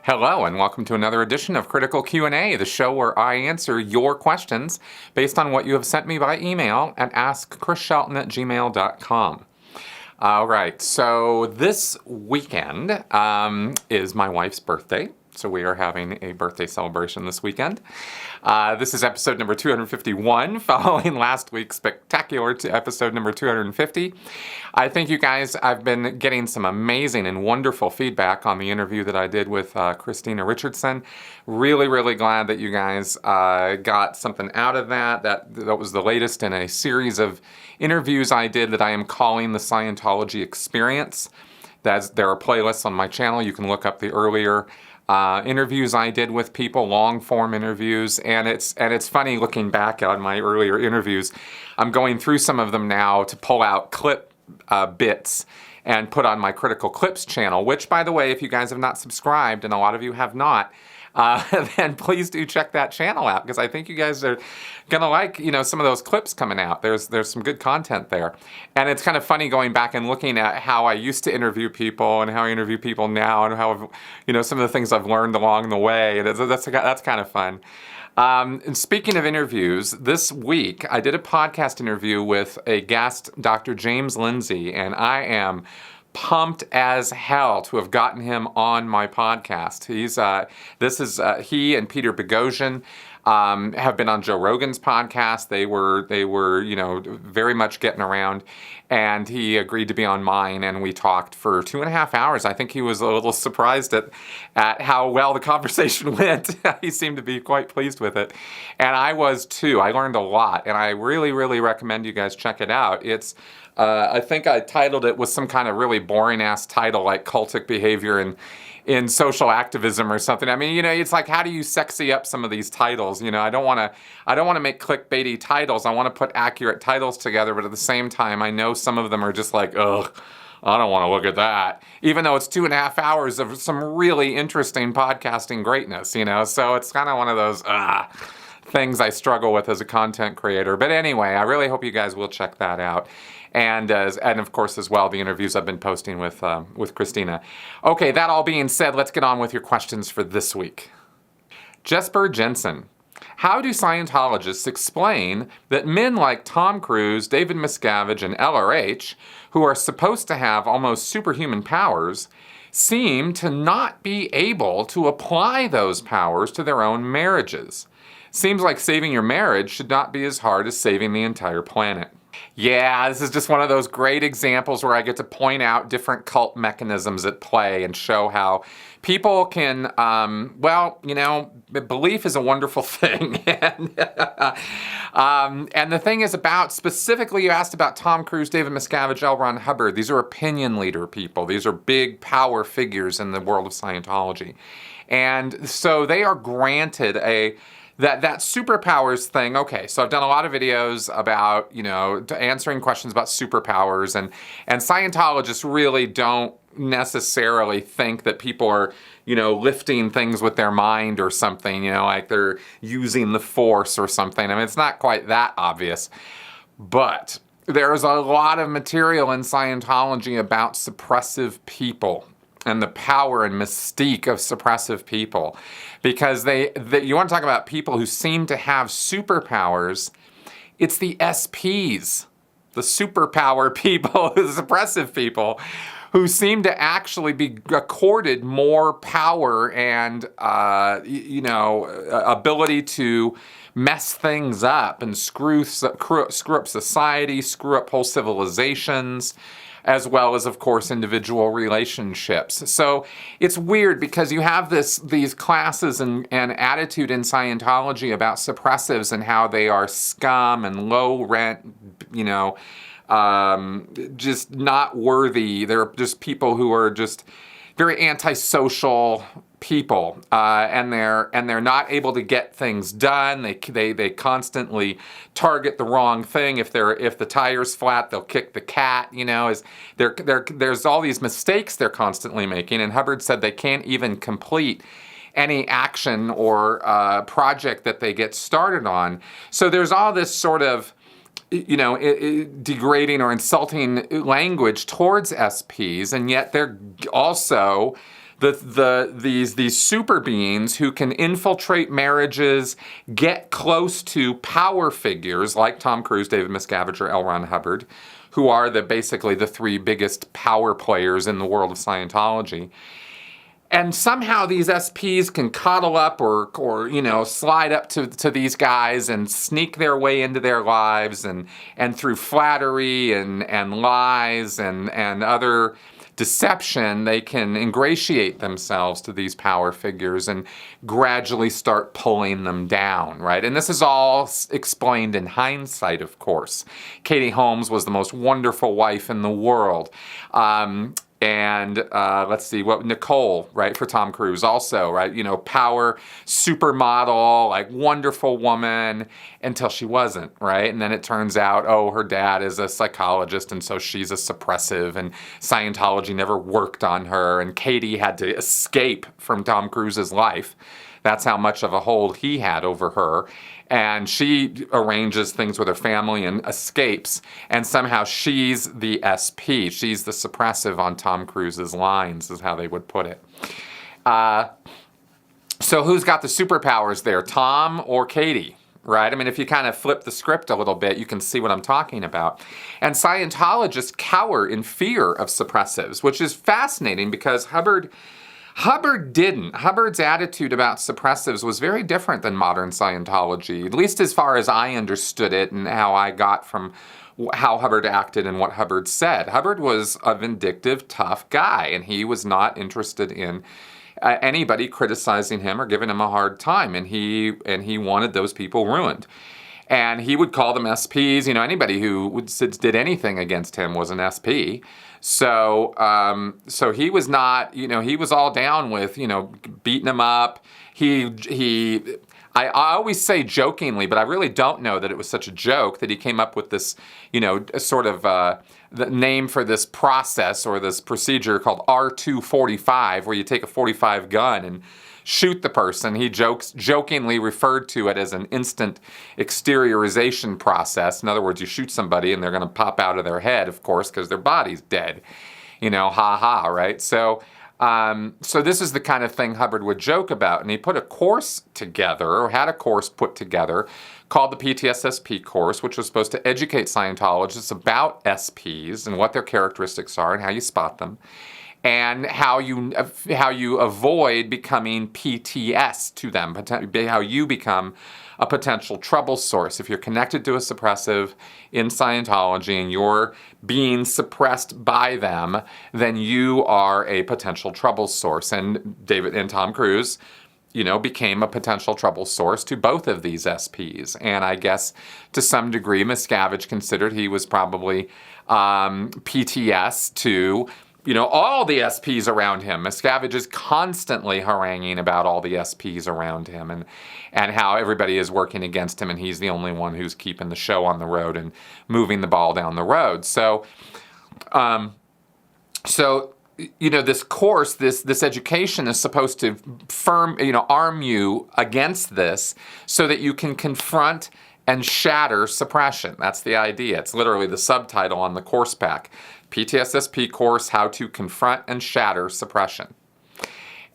Hello and welcome to another edition of Critical Q&A, the show where I answer your questions based on what you have sent me by email at AskChrisShelton@gmail.com. All right, so this weekend is my wife's birthday. So we are having a birthday celebration this weekend. This is episode number 251, following last week's spectacular to episode number 250. I think you guys, I've been getting some amazing and wonderful feedback on the interview that I did with Christina Richardson. Really, really glad that you guys got something out of that. That was the latest in a series of interviews I did that I am calling the Scientology Experience. There are playlists on my channel. You can look up the earlier interviews I did with people, long-form interviews, and it's funny looking back on my earlier interviews. I'm going through some of them now to pull out clip bits and put on my Critical Clips channel, which, by the way, if you guys have not subscribed, and a lot of you have not, then please do check that channel out, because I think you guys are gonna like, some of those clips coming out. There's some good content there. And it's kind of funny going back and looking at how I used to interview people and how I interview people now, and how, some of the things I've learned along the way. And that's kind of fun. And speaking of interviews, this week I did a podcast interview with a guest, Dr. James Lindsay, and I am pumped as hell to have gotten him on my podcast. He and Peter Boghossian have been on Joe Rogan's podcast. They were very much getting around, and he agreed to be on mine, and we talked for 2.5 hours. I think he was a little surprised at how well the conversation went. He seemed to be quite pleased with it, and I was too. I learned a lot, and I really, really recommend you guys check it out. It's I think I titled it with some kind of really boring-ass title like cultic behavior in social activism or something. I mean, it's like, how do you sexy up some of these titles? I don't want to make clickbaity titles. I want to put accurate titles together, but at the same time, I know some of them are just like, ugh, I don't want to look at that. Even though it's 2.5 hours of some really interesting podcasting greatness, So it's kind of one of those, things I struggle with as a content creator. But anyway, I really hope you guys will check that out. And of course, as well, the interviews I've been posting with Christina. Okay, that all being said, let's get on with your questions for this week. Jesper Jensen. How do Scientologists explain that men like Tom Cruise, David Miscavige, and LRH, who are supposed to have almost superhuman powers, seem to not be able to apply those powers to their own marriages? Seems like saving your marriage should not be as hard as saving the entire planet. Yeah, this is just one of those great examples where I get to point out different cult mechanisms at play and show how people can, belief is a wonderful thing. And the thing is about, specifically you asked about Tom Cruise, David Miscavige, L. Ron Hubbard. These are opinion leader people. These are big power figures in the world of Scientology. And so they are granted that superpowers thing. Okay, so I've done a lot of videos about, answering questions about superpowers, and Scientologists really don't necessarily think that people are, lifting things with their mind or something, like they're using the force or something. I mean, it's not quite that obvious. But there's a lot of material in Scientology about suppressive people and the power and mystique of suppressive people. Because you want to talk about people who seem to have superpowers, it's the SPs, the superpower people, the suppressive people, who seem to actually be accorded more power and, ability to mess things up and screw up society, screw up whole civilizations, as well as, of course, individual relationships. So it's weird because you have these classes and attitude in Scientology about suppressives and how they are scum and low rent, just not worthy. They're just people who are just very antisocial people, and they're not able to get things done. They constantly target the wrong thing. If the tire's flat, they'll kick the cat. There's all these mistakes they're constantly making. And Hubbard said they can't even complete any action or project that they get started on. So there's all this sort of degrading or insulting language towards SPs, and yet they're also these super beings who can infiltrate marriages, get close to power figures like Tom Cruise, David Miscavige, or L. Ron Hubbard, who are basically the three biggest power players in the world of Scientology. And somehow these SPs can coddle up or slide up to these guys and sneak their way into their lives, and through flattery and lies and other deception, they can ingratiate themselves to these power figures and gradually start pulling them down, right? And this is all explained in hindsight, of course. Katie Holmes was the most wonderful wife in the world. And let's see, Nicole, right, for Tom Cruise also, right, power, supermodel, like wonderful woman, until she wasn't, right? And then it turns out, her dad is a psychologist, and so she's a suppressive, and Scientology never worked on her, and Katie had to escape from Tom Cruise's life. That's how much of a hold he had over her. And she arranges things with her family and escapes. And somehow she's the SP. She's the suppressive on Tom Cruise's lines, is how they would put it. So who's got the superpowers there, Tom or Katie? Right? I mean, if you kind of flip the script a little bit, you can see what I'm talking about. And Scientologists cower in fear of suppressives, which is fascinating because Hubbard didn't. Hubbard's attitude about suppressives was very different than modern Scientology, at least as far as I understood it and how I got from how Hubbard acted and what Hubbard said. Hubbard was a vindictive, tough guy, and he was not interested in anybody criticizing him or giving him a hard time, and he wanted those people ruined. And he would call them SPs. Anybody who did anything against him was an SP. So he was not, he was all down with, beating him up. I always say jokingly, but I really don't know that it was such a joke that he came up with this, sort of the name for this process or this procedure called R245, where you take a .45 gun and shoot the person. He jokingly referred to it as an instant exteriorization process. In other words, you shoot somebody and they're going to pop out of their head, of course, because their body's dead. Ha ha, right? So this is the kind of thing Hubbard would joke about. And he put a course together, or had a course put together, called the PTSSP course, which was supposed to educate Scientologists about SPs and what their characteristics are and how you spot them, and how you avoid becoming PTS to them, how you become a potential trouble source. If you're connected to a suppressive in Scientology and you're being suppressed by them, then you are a potential trouble source. And David and Tom Cruise, became a potential trouble source to both of these SPs. And I guess to some degree, Miscavige considered he was probably PTS to all the SPs around him. Miscavige is constantly haranguing about all the SPs around him and how everybody is working against him, and he's the only one who's keeping the show on the road and moving the ball down the road. So this course, this education is supposed to arm you against this so that you can confront and shatter suppression. That's the idea. It's literally the subtitle on the course pack. PTSSP course, How to Confront and Shatter Suppression.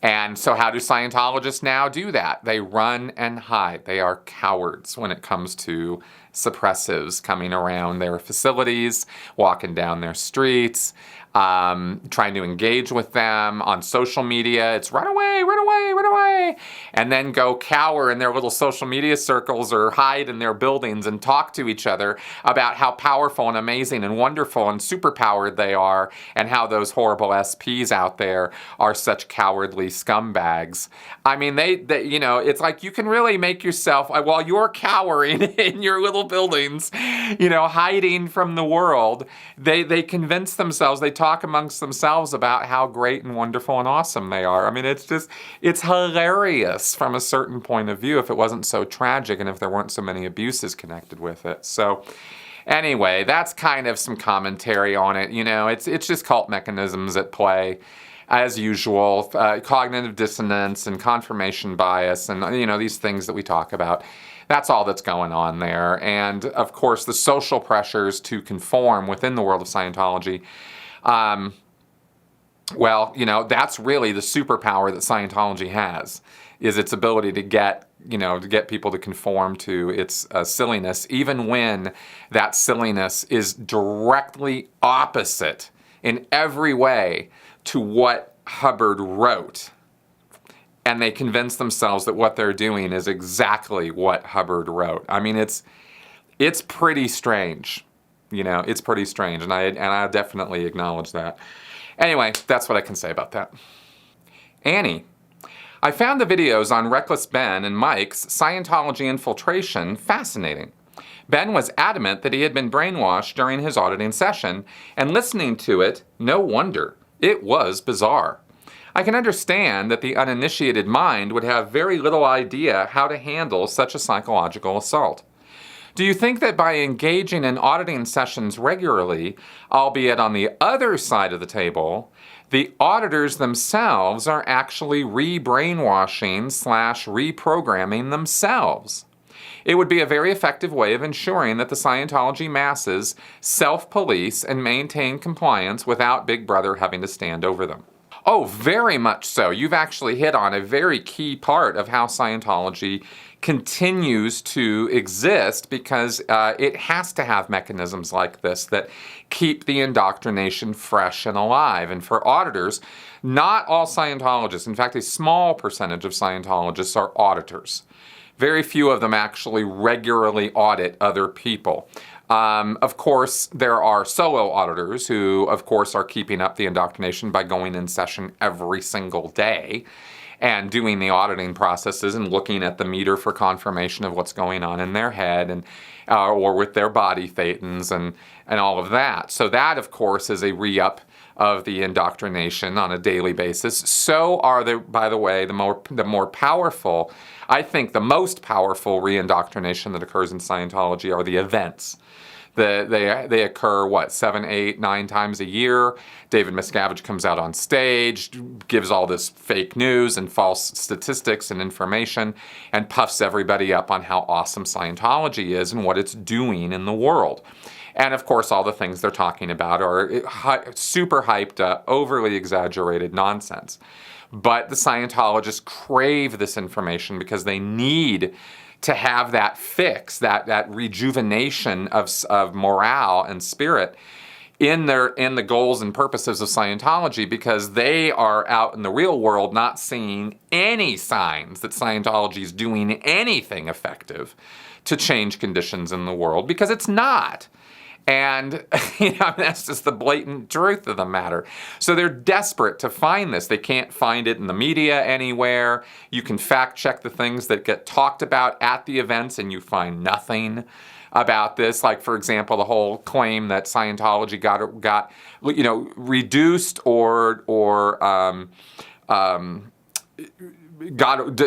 And so how do Scientologists now do that? They run and hide. They are cowards when it comes to suppressives coming around their facilities, walking down their streets, trying to engage with them on social media. It's run away, run away, run away. And then go cower in their little social media circles or hide in their buildings and talk to each other about how powerful and amazing and wonderful and superpowered they are, and how those horrible SPs out there are such cowardly scumbags. I mean, they it's like you can really make yourself, while you're cowering in your little buildings, hiding from the world, they convince themselves, they talk amongst themselves about how great and wonderful and awesome they are. I mean, it's hilarious from a certain point of view if it wasn't so tragic and if there weren't so many abuses connected with it. So anyway, that's kind of some commentary on it. It's just cult mechanisms at play, as usual, cognitive dissonance and confirmation bias and, these things that we talk about. That's all that's going on there. And, of course, the social pressures to conform within the world of Scientology Well, that's really the superpower that Scientology has, is its ability to get people to conform to its silliness, even when that silliness is directly opposite in every way to what Hubbard wrote. And they convince themselves that what they're doing is exactly what Hubbard wrote. I mean, it's pretty strange. It's pretty strange, and I definitely acknowledge that. Anyway, that's what I can say about that. Annie. I found the videos on Reckless Ben and Mike's Scientology infiltration fascinating. Ben was adamant that he had been brainwashed during his auditing session, and listening to it, no wonder. It was bizarre. I can understand that the uninitiated mind would have very little idea how to handle such a psychological assault. Do you think that by engaging in auditing sessions regularly, albeit on the other side of the table, the auditors themselves are actually re-brainwashing/reprogramming themselves? It would be a very effective way of ensuring that the Scientology masses self-police and maintain compliance without Big Brother having to stand over them. Oh, very much so. You've actually hit on a very key part of how Scientology continues to exist, because it has to have mechanisms like this that keep the indoctrination fresh and alive. And for auditors, not all Scientologists, in fact, a small percentage of Scientologists are auditors. Very few of them actually regularly audit other people. Of course, there are solo auditors who, of course, are keeping up the indoctrination by going in session every single day and doing the auditing processes and looking at the meter for confirmation of what's going on in their head and or with their body thetans and all of that. So that, of course, is a re-up of the indoctrination on a daily basis. So are by the way, the more powerful, I think the most powerful re-indoctrination that occurs in Scientology are the events. They occur, 7, 8, 9 times a year. David Miscavige comes out on stage, gives all this fake news and false statistics and information, and puffs everybody up on how awesome Scientology is and what it's doing in the world. And of course, all the things they're talking about are super hyped up, overly exaggerated nonsense. But the Scientologists crave this information because they need to have that fix, that rejuvenation of morale and spirit in the goals and purposes of Scientology, because they are out in the real world not seeing any signs that Scientology is doing anything effective to change conditions in the world, because it's not. And that's just the blatant truth of the matter. So they're desperate to find this. They can't find it in the media anywhere. You can fact check the things that get talked about at the events, and you find nothing about this. Like, for example, the whole claim that Scientology got reduced or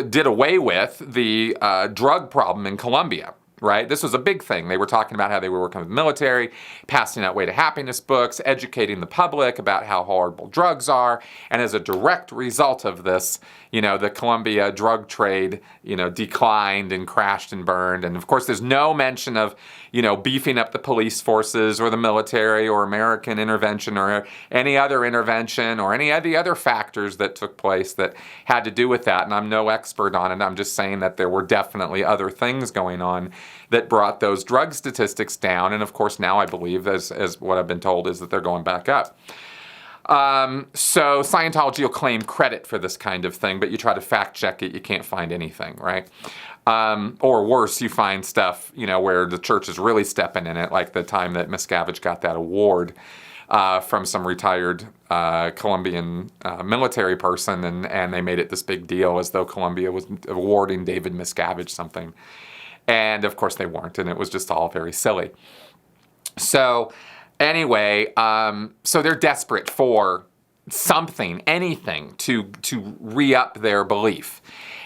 did away with the drug problem in Colombia. Right? This was a big thing. They were talking about how they were working with the military, passing out Way to Happiness books, educating the public about how horrible drugs are. And as a direct result of this, the Colombia drug trade, declined and crashed and burned. And of course, there's no mention of, beefing up the police forces or the military or American intervention or any other intervention or any of the other factors that took place that had to do with that. And I'm no expert on it. I'm just saying that there were definitely other things going on that brought those drug statistics down. And of course, now I believe, as what I've been told, is that they're going back up. So Scientology will claim credit for this kind of thing, but you try to fact check it, you can't find anything, right? Or worse, you find stuff, where the church is really stepping in it, like the time that Miscavige got that award from some retired Colombian military person, and they made it this big deal as though Colombia was awarding David Miscavige something. And of course they weren't, and it was just all very silly. So anyway, so they're desperate for something, anything to re-up their belief.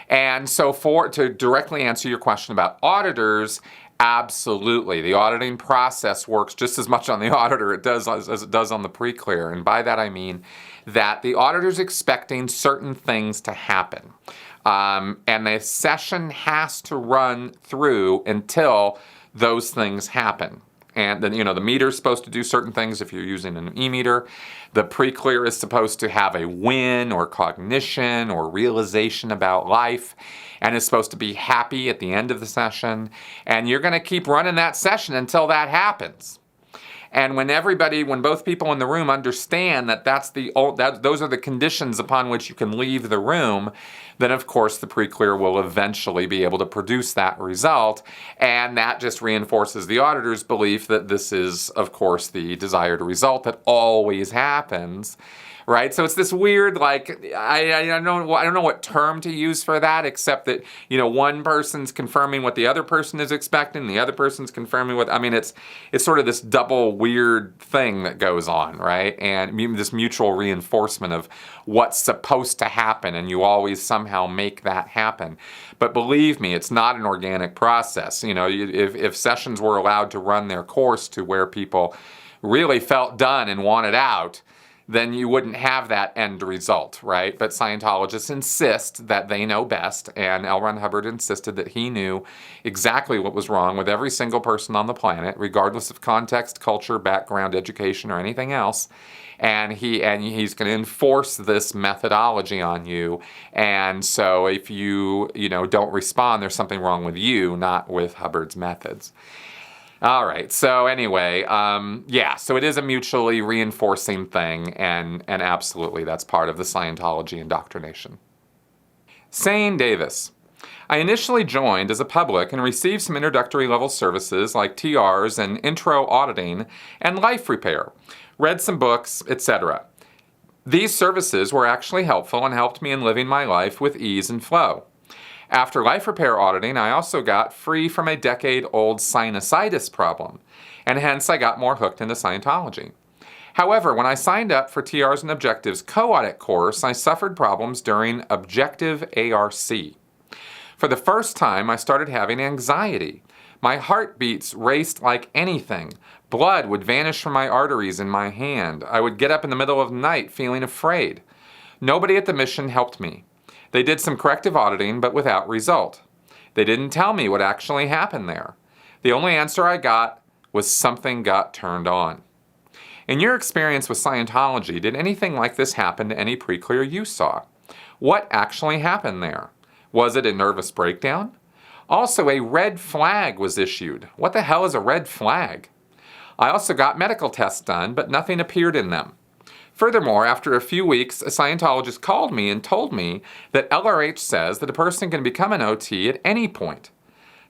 And so to directly answer your question about auditors, absolutely. The auditing process works just as much on the auditor as it does on the pre-clear. And by that I mean that the auditor's expecting certain things to happen. And the session has to run through until those things happen. and then, the meter is supposed to do certain things if you're using an e-meter. The pre-clear is supposed to have a win or cognition or realization about life, and is supposed to be happy at the end of the session. And you're going to keep running that session until that happens. And when both people in the room understand that those are the conditions upon which you can leave the room, then of course the pre-clear will eventually be able to produce that result. And that just reinforces the auditor's belief that this is, of course, the desired result that always happens. Right? So it's this weird, I don't know what term to use for that, except that, one person's confirming what the other person is expecting, the other person's confirming it's sort of this double weird thing that goes on, right? And this mutual reinforcement of what's supposed to happen, and you always somehow make that happen. But believe me, it's not an organic process. If sessions were allowed to run their course to where people really felt done and wanted out, then you wouldn't have that end result, right? But Scientologists insist that they know best, and L. Ron Hubbard insisted that he knew exactly what was wrong with every single person on the planet, regardless of context, culture, background, education, or anything else. And he's going to enforce this methodology on you. And so if you don't respond, there's something wrong with you, not with Hubbard's methods. All right, so anyway, so it is a mutually reinforcing thing, and absolutely that's part of the Scientology indoctrination. Sane Davis. I initially joined as a public and received some introductory level services like TRs and intro auditing and life repair, read some books, etc. These services were actually helpful and helped me in living my life with ease and flow. After life repair auditing, I also got free from a decade-old sinusitis problem, and hence I got more hooked into Scientology. However, when I signed up for TRs and Objectives co-audit course, I suffered problems during Objective ARC. For the first time, I started having anxiety. My heartbeats raced like anything. Blood would vanish from my arteries in my hand. I would get up in the middle of the night feeling afraid. Nobody at the mission helped me. They did some corrective auditing, but without result. They didn't tell me what actually happened there. The only answer I got was something got turned on. In your experience with Scientology, did anything like this happen to any pre-clear you saw? What actually happened there? Was it a nervous breakdown? Also, a red flag was issued. What the hell is a red flag? I also got medical tests done, but nothing appeared in them. Furthermore, after a few weeks, a Scientologist called me and told me that LRH says that a person can become an OT at any point.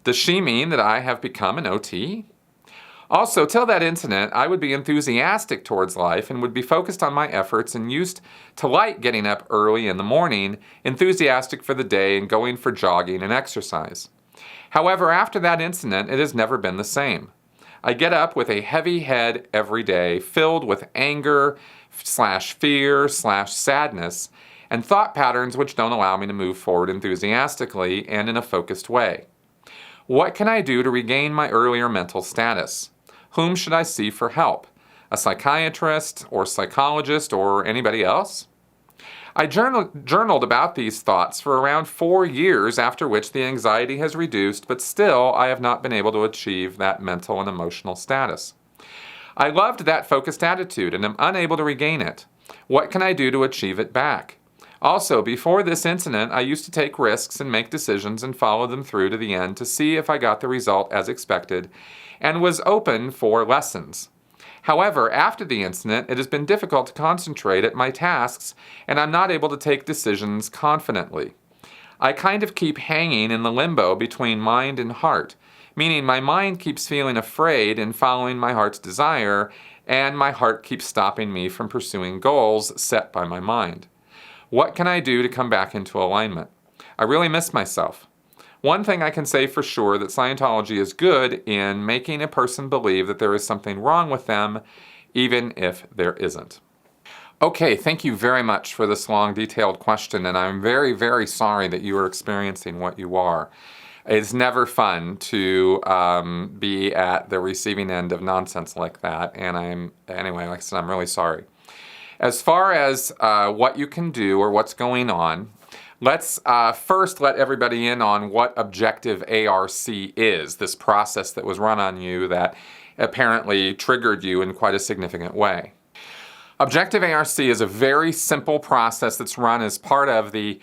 Does she mean that I have become an OT? Also, till that incident, I would be enthusiastic towards life and would be focused on my efforts and used to like getting up early in the morning, enthusiastic for the day and going for jogging and exercise. However, after that incident, it has never been the same. I get up with a heavy head every day, filled with anger, /fear/sadness, and thought patterns which don't allow me to move forward enthusiastically and in a focused way. What can I do to regain my earlier mental status? Whom should I see for help? A psychiatrist or psychologist or anybody else? I journaled about these thoughts for around 4 years, after which the anxiety has reduced, but still I have not been able to achieve that mental and emotional status. I loved that focused attitude and am unable to regain it. What can I do to achieve it back? Also, before this incident, I used to take risks and make decisions and follow them through to the end to see if I got the result as expected and was open for lessons. However, after the incident, it has been difficult to concentrate at my tasks and I'm not able to take decisions confidently. I kind of keep hanging in the limbo between mind and heart, meaning my mind keeps feeling afraid and following my heart's desire, and my heart keeps stopping me from pursuing goals set by my mind. What can I do to come back into alignment? I really miss myself. One thing I can say for sure that Scientology is good in making a person believe that there is something wrong with them, even if there isn't. Okay, thank you very much for this long, detailed question, and I'm very, very sorry that you are experiencing what you are. It's never fun to be at the receiving end of nonsense like that, and like I said, I'm really sorry. As far as what you can do or what's going on, Let's first let everybody in on what objective ARC is, this process that was run on you that apparently triggered you in quite a significant way. Objective ARC is a very simple process that's run as part of the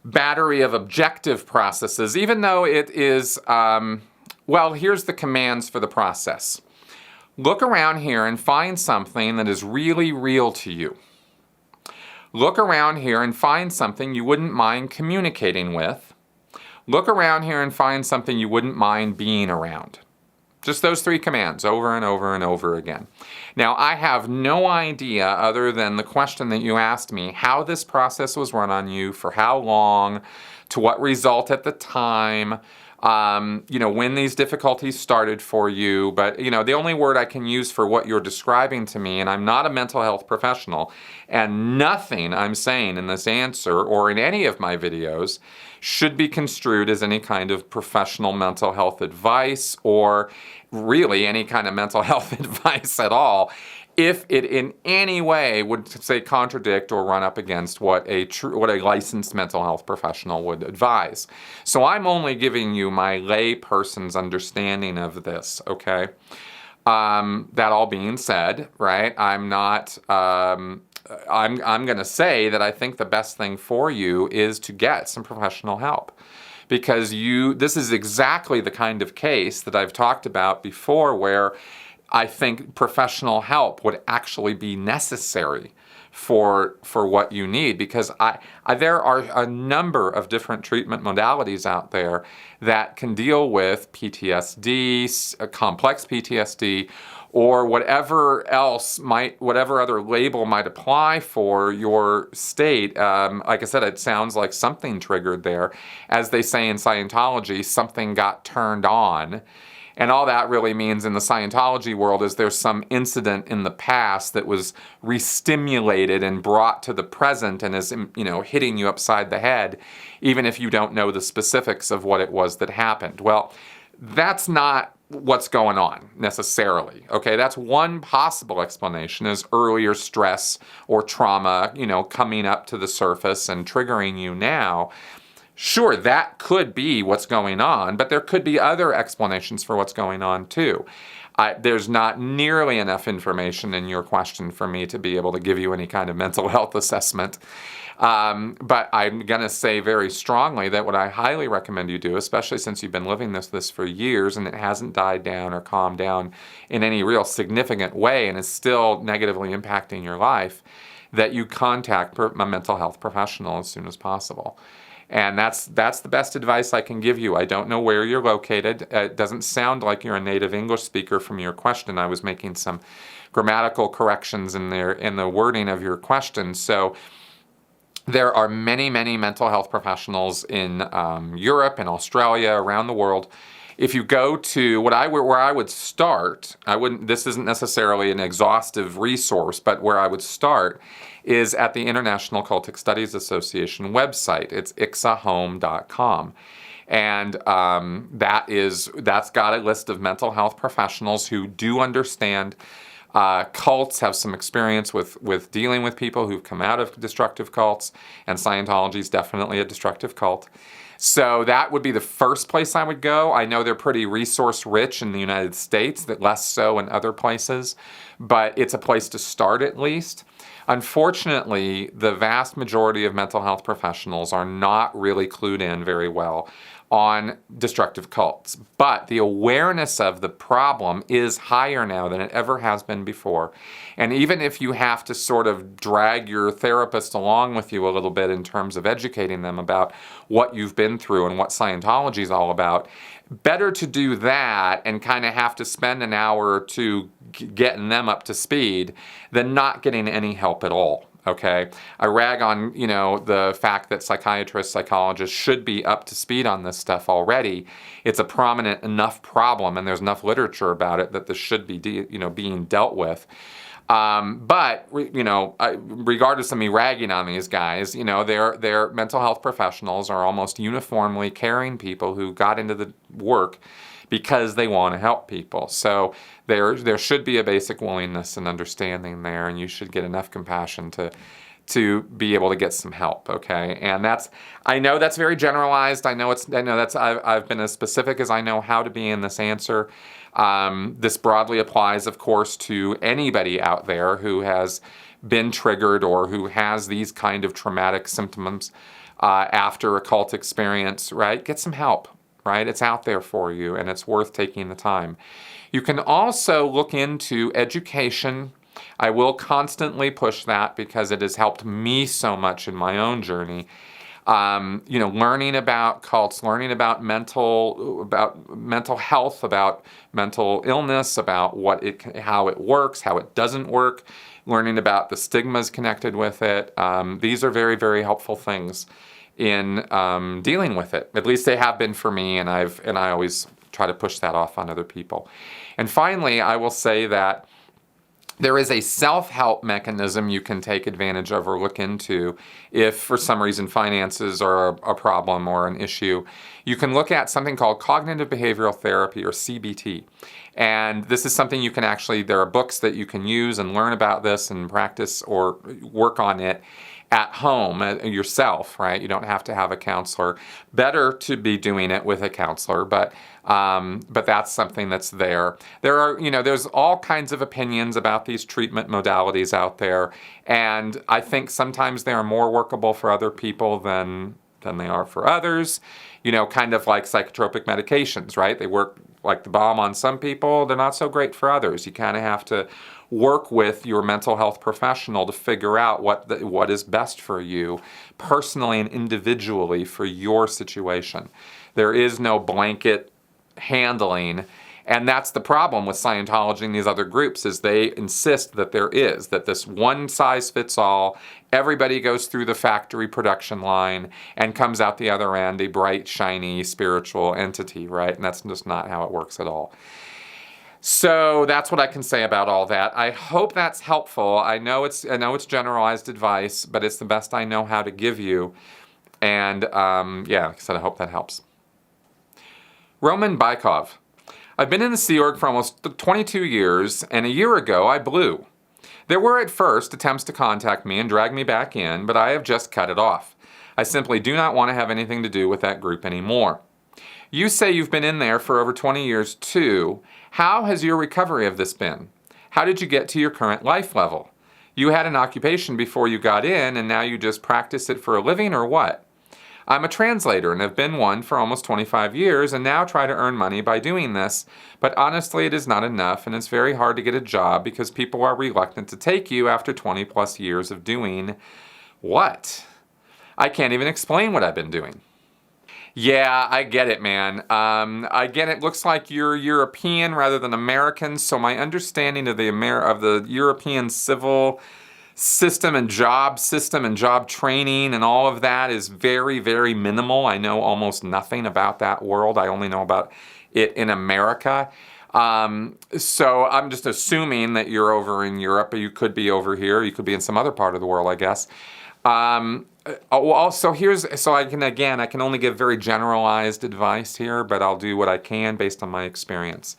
battery of objective processes, even though it is, well, here's the commands for the process. Look around here and find something that is really real to you. Look around here and find something you wouldn't mind communicating with. Look around here and find something you wouldn't mind being around. Just those 3 commands over and over and over again. Now, I have no idea, other than the question that you asked me, how this process was run on you, for how long, to what result at the time, when these difficulties started for you. But, the only word I can use for what you're describing to me, and I'm not a mental health professional, and nothing I'm saying in this answer or in any of my videos should be construed as any kind of professional mental health advice, or really any kind of mental health advice at all, if it in any way would, say, contradict or run up against what a licensed mental health professional would advise. So I'm only giving you my lay person's understanding of this, okay? That all being said, right, I'm not, I'm going to say that I think the best thing for you is to get some professional help. Because this is exactly the kind of case that I've talked about before, where I think professional help would actually be necessary for what you need, because there are a number of different treatment modalities out there that can deal with PTSD, complex PTSD, or whatever other label might apply for your state. Like I said, it sounds like something triggered there. As they say in Scientology, something got turned on. And all that really means in the Scientology world is there's some incident in the past that was re-stimulated and brought to the present and is, hitting you upside the head, even if you don't know the specifics of what it was that happened. Well, that's not what's going on necessarily. Okay, that's one possible explanation, is earlier stress or trauma, coming up to the surface and triggering you now. Sure, that could be what's going on, but there could be other explanations for what's going on too. There's not nearly enough information in your question for me to be able to give you any kind of mental health assessment. But I'm going to say very strongly that what I highly recommend you do, especially since you've been living this for years and it hasn't died down or calmed down in any real significant way and is still negatively impacting your life, that you contact a mental health professional as soon as possible. And that's the best advice I can give you. I don't know where you're located. It doesn't sound like you're a native English speaker from your question. I was making some grammatical corrections in the wording of your question. So there are many, many mental health professionals in Europe and Australia, around the world. If you go to where I would start, this isn't necessarily an exhaustive resource, but where I would start is at the International Cultic Studies Association website. It's ixahome.com. And that's got a list of mental health professionals who do understand cults, have some experience with dealing with people who've come out of destructive cults, and Scientology is definitely a destructive cult. So that would be the first place I would go. I know they're pretty resource rich in the United States, that less so in other places, but it's a place to start at least. Unfortunately, the vast majority of mental health professionals are not really clued in very well on destructive cults. But the awareness of the problem is higher now than it ever has been before. And even if you have to sort of drag your therapist along with you a little bit in terms of educating them about what you've been through and what Scientology is all about, better to do that and kind of have to spend an hour or two getting them up to speed than not getting any help at all. Okay, I rag on, the fact that psychiatrists, psychologists should be up to speed on this stuff already. It's a prominent enough problem, and there's enough literature about it that this should be, being dealt with. But regardless of me ragging on these guys, their mental health professionals are almost uniformly caring people who got into the work because they want to help people. So there should be a basic willingness and understanding there, and you should get enough compassion to to be able to get some help, okay? And I know that's very generalized. I've been as specific as I know how to be in this answer. This broadly applies, of course, to anybody out there who has been triggered or who has these kind of traumatic symptoms after a cult experience, right? Get some help, right? It's out there for you, and it's worth taking the time. You can also look into education. I will constantly push that because it has helped me so much in my own journey. Learning about cults, learning about mental health, about mental illness, about how it works, how it doesn't work, learning about the stigmas connected with it. These are very, very helpful things in dealing with it. At least they have been for me, and I always try to push that off on other people. And finally, I will say that there is a self-help mechanism you can take advantage of or look into if, for some reason, finances are a problem or an issue. You can look at something called cognitive behavioral therapy, or CBT. And this is something there are books that you can use and learn about this and practice or work on it at home yourself, right? You don't have to have a counselor. Better to be doing it with a counselor, but that's something that's there. There's all kinds of opinions about these treatment modalities out there, and I think sometimes they are more workable for other people than they are for others. Kind of like psychotropic medications, right? They work like the bomb on some people, they're not so great for others. You kind of have to work with your mental health professional to figure out what is best for you personally and individually for your situation. There is no blanket handling, and that's the problem with Scientology and these other groups, is they insist that that this one size fits all, everybody goes through the factory production line and comes out the other end a bright, shiny, spiritual entity, right? And that's just not how it works at all. So that's what I can say about all that. I hope that's helpful. I know it's generalized advice, but it's the best I know how to give you. And like I said, I hope that helps. Roman Baikov. I've been in the Sea Org for almost 22 years, and a year ago I blew. There were at first attempts to contact me and drag me back in, but I have just cut it off. I simply do not want to have anything to do with that group anymore. You say you've been in there for over 20 years too. How has your recovery of this been? How did you get to your current life level? You had an occupation before you got in, and now you just practice it for a living, or what? I'm a translator and have been one for almost 25 years and now try to earn money by doing this, but honestly it is not enough, and it's very hard to get a job because people are reluctant to take you after 20 plus years of doing what? I can't even explain what I've been doing. Yeah, I get it, man. I get it. Looks like you're European rather than American, so my understanding of the European civil system and job training and all of that is very, very minimal. I know almost nothing about that world. I only know about it in America. So I'm just assuming that you're over in Europe, but you could be over here. You could be in some other part of the world, I guess. I can only give very generalized advice here, but I'll do what I can based on my experience.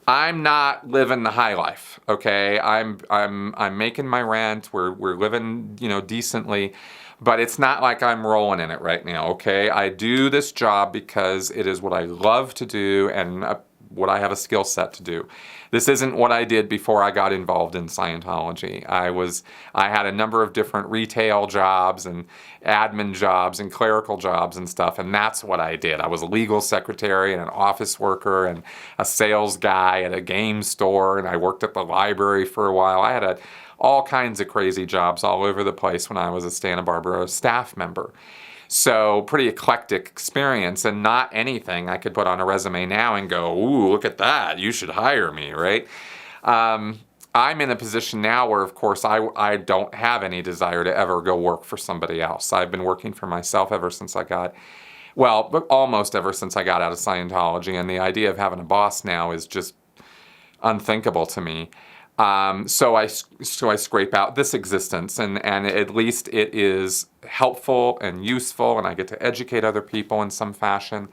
I'm not living the high life, okay? I'm making my rent. We're living, decently, but it's not like I'm rolling in it right now, okay? I do this job because it is what I love to do and what I have a skill set to do. This isn't what I did before I got involved in Scientology. I had a number of different retail jobs and admin jobs and clerical jobs and stuff, and that's what I did. I was a legal secretary and an office worker and a sales guy at a game store, and I worked at the library for a while. I had all kinds of crazy jobs all over the place when I was a Santa Barbara staff member. So pretty eclectic experience, and not anything I could put on a resume now and go, ooh, look at that, you should hire me, right? I'm in a position now where, of course, I don't have any desire to ever go work for somebody else. I've been working for myself almost ever since I got out of Scientology, and the idea of having a boss now is just unthinkable to me. So I scrape out this existence, and at least it is helpful and useful, and I get to educate other people in some fashion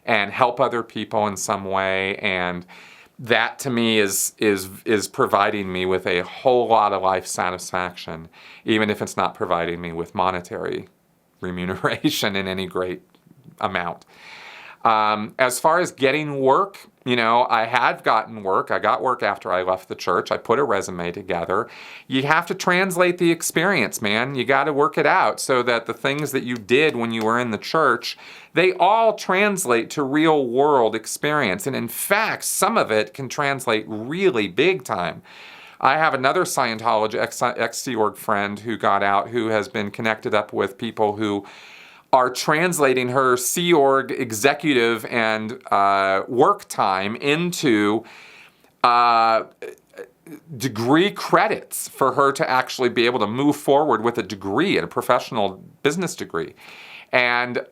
and help other people in some way, and that to me is providing me with a whole lot of life satisfaction, even if it's not providing me with monetary remuneration in any great amount. As far as getting work, I had gotten work. I got work after I left the church. I put a resume together. You have to translate the experience, man. You got to work it out so that the things that you did when you were in the church, they all translate to real world experience. And in fact, some of it can translate really big time. I have another Scientology ex-Sea Org friend who got out, who has been connected up with people who are translating her Sea Org executive and work time into degree credits for her to actually be able to move forward with a degree, a professional business degree. And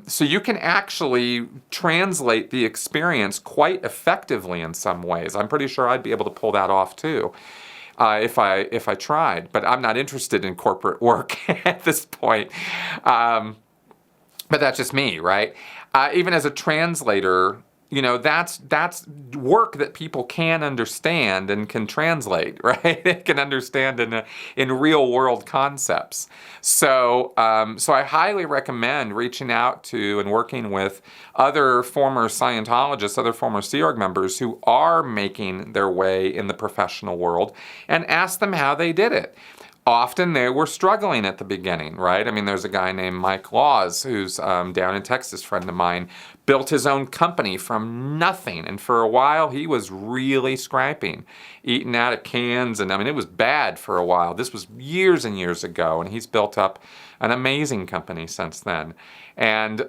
so you can actually translate the experience quite effectively in some ways. I'm pretty sure I'd be able to pull that off too. If I tried, but I'm not interested in corporate work at this point. But that's just me, right? Even as a translator, that's work that people can understand and can translate, right? They can understand in real world concepts. So I highly recommend reaching out to and working with other former Scientologists, other former Sea Org members who are making their way in the professional world, and ask them how they did it. Often they were struggling at the beginning, right? I mean, there's a guy named Mike Laws who's down in Texas, friend of mine, built his own company from nothing. And for a while, he was really scraping, eating out of cans. And I mean, it was bad for a while. This was years and years ago. And he's built up an amazing company since then. And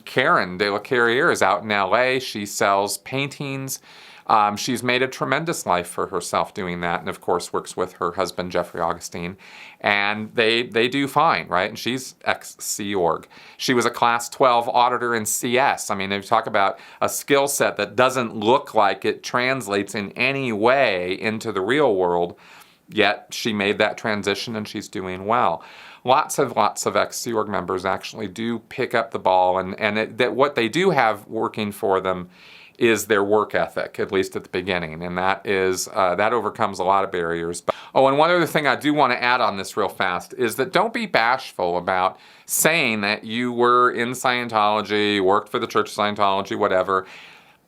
Karen de la Carriere is out in LA. She sells paintings. She's made a tremendous life for herself doing that, and of course works with her husband, Jeffrey Augustine, and they do fine, right? And she's ex-Sea Org. She was a Class 12 auditor in CS. I mean, if you talk about a skill set that doesn't look like it translates in any way into the real world, yet she made that transition and she's doing well. Lots of ex-Sea Org members actually do pick up the ball, and that what they do have working for them is their work ethic, at least at the beginning, and that overcomes a lot of barriers. And one other thing I do want to add on this real fast is that don't be bashful about saying that you were in Scientology, worked for the Church of Scientology, whatever.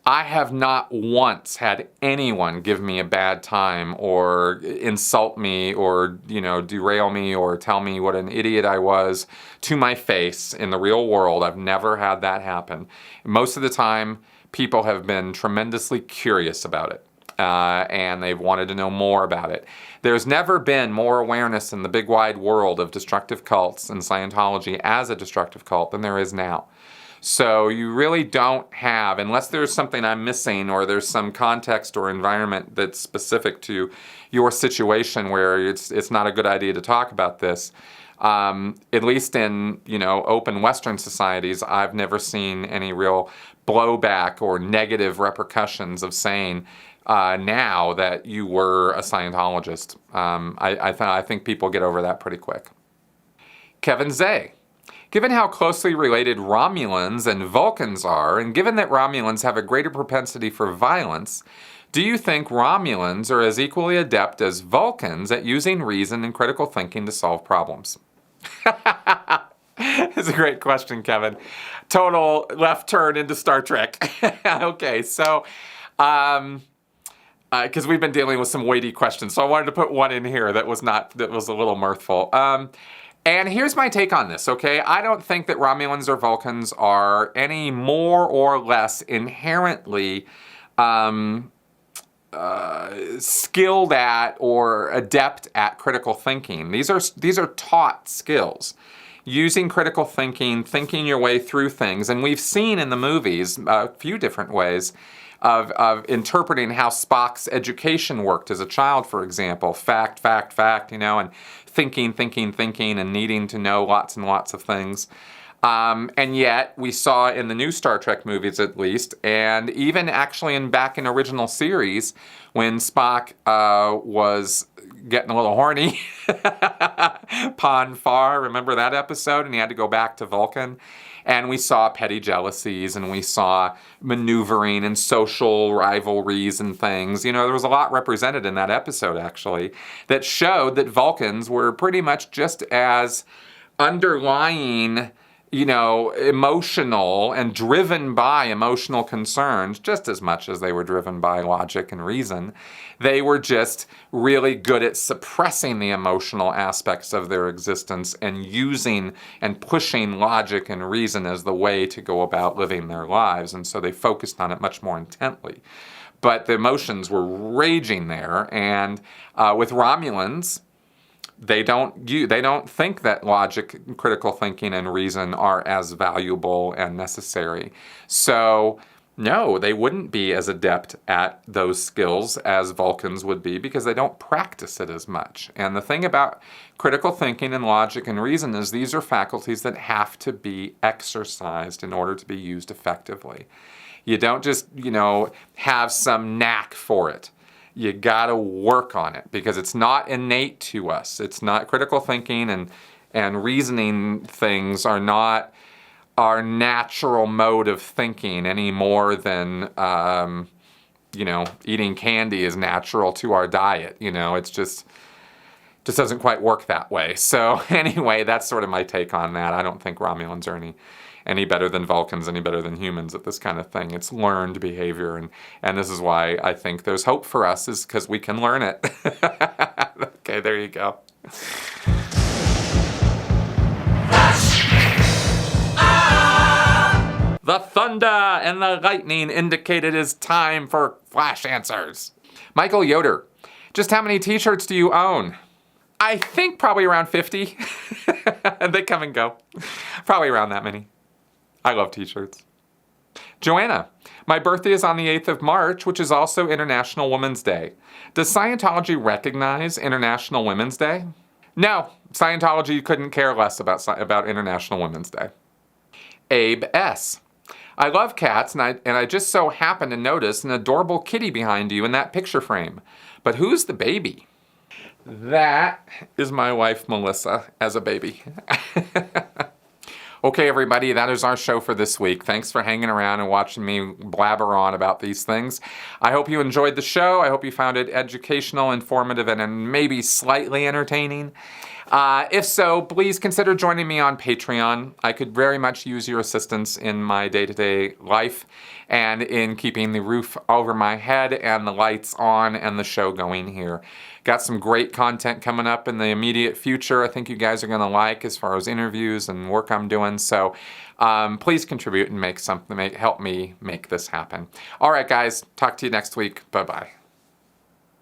I have not once had anyone give me a bad time or insult me or, derail me or tell me what an idiot I was to my face in the real world. I've never had that happen. Most of the time, people have been tremendously curious about it, and they've wanted to know more about it. There's never been more awareness in the big wide world of destructive cults and Scientology as a destructive cult than there is now. So you really don't have, unless there's something I'm missing or there's some context or environment that's specific to your situation where it's not a good idea to talk about this. At least in, open Western societies, I've never seen any real blowback or negative repercussions of saying now that you were a Scientologist. I think people get over that pretty quick. Kevin Zay. Given how closely related Romulans and Vulcans are, and given that Romulans have a greater propensity for violence, do you think Romulans are as equally adept as Vulcans at using reason and critical thinking to solve problems? It's a great question, Kevin. Total left turn into Star Trek. Okay, so, because we've been dealing with some weighty questions, so I wanted to put one in here that was a little mirthful. And here's my take on this, okay? I don't think that Romulans or Vulcans are any more or less inherently skilled at or adept at critical thinking. These are taught skills. Using critical thinking, thinking your way through things. And we've seen in the movies a few different ways of interpreting how Spock's education worked as a child, for example. Fact, and thinking, and needing to know lots and lots of things. And yet, we saw in the new Star Trek movies, at least, and even actually back in original series, when Spock was getting a little horny, Pon farr, remember that episode? And he had to go back to Vulcan. And we saw petty jealousies, and we saw maneuvering and social rivalries and things. There was a lot represented in that episode, actually, that showed that Vulcans were pretty much just as underlying, emotional and driven by emotional concerns just as much as they were driven by logic and reason. They were just really good at suppressing the emotional aspects of their existence and using and pushing logic and reason as the way to go about living their lives. And so they focused on it much more intently. But the emotions were raging there. And with Romulans, they don't think that logic, critical thinking, and reason are as valuable and necessary. So no, they wouldn't be as adept at those skills as Vulcans would be because they don't practice it as much. And the thing about critical thinking and logic and reason is these are faculties that have to be exercised in order to be used effectively. You don't just, have some knack for it. You gotta work on it because it's not innate to us. It's not critical thinking and reasoning things are not our natural mode of thinking any more than, eating candy is natural to our diet. It's just doesn't quite work that way. So anyway, that's sort of my take on that. I don't think Romulans are any better than Vulcans, any better than humans at this kind of thing. It's learned behavior, and this is why I think there's hope for us, is because we can learn it. Okay, there you go. The thunder and the lightning indicate it is time for Flash Answers. Michael Yoder, just how many t-shirts do you own? I think probably around 50. They come and go. Probably around that many. I love t-shirts. Joanna, my birthday is on the 8th of March, which is also International Women's Day. Does Scientology recognize International Women's Day? No, Scientology couldn't care less about International Women's Day. Abe S. I love cats, and I just so happen to notice an adorable kitty behind you in that picture frame. But who's the baby? That is my wife, Melissa, as a baby. Okay, everybody, that is our show for this week. Thanks for hanging around and watching me blabber on about these things. I hope you enjoyed the show. I hope you found it educational, informative, and maybe slightly entertaining. If so, please consider joining me on Patreon. I could very much use your assistance in my day-to-day life and in keeping the roof over my head and the lights on and the show going here. Got some great content coming up in the immediate future I think you guys are going to like as far as interviews and work I'm doing. So please contribute and help me make this happen. All right, guys. Talk to you next week. Bye-bye.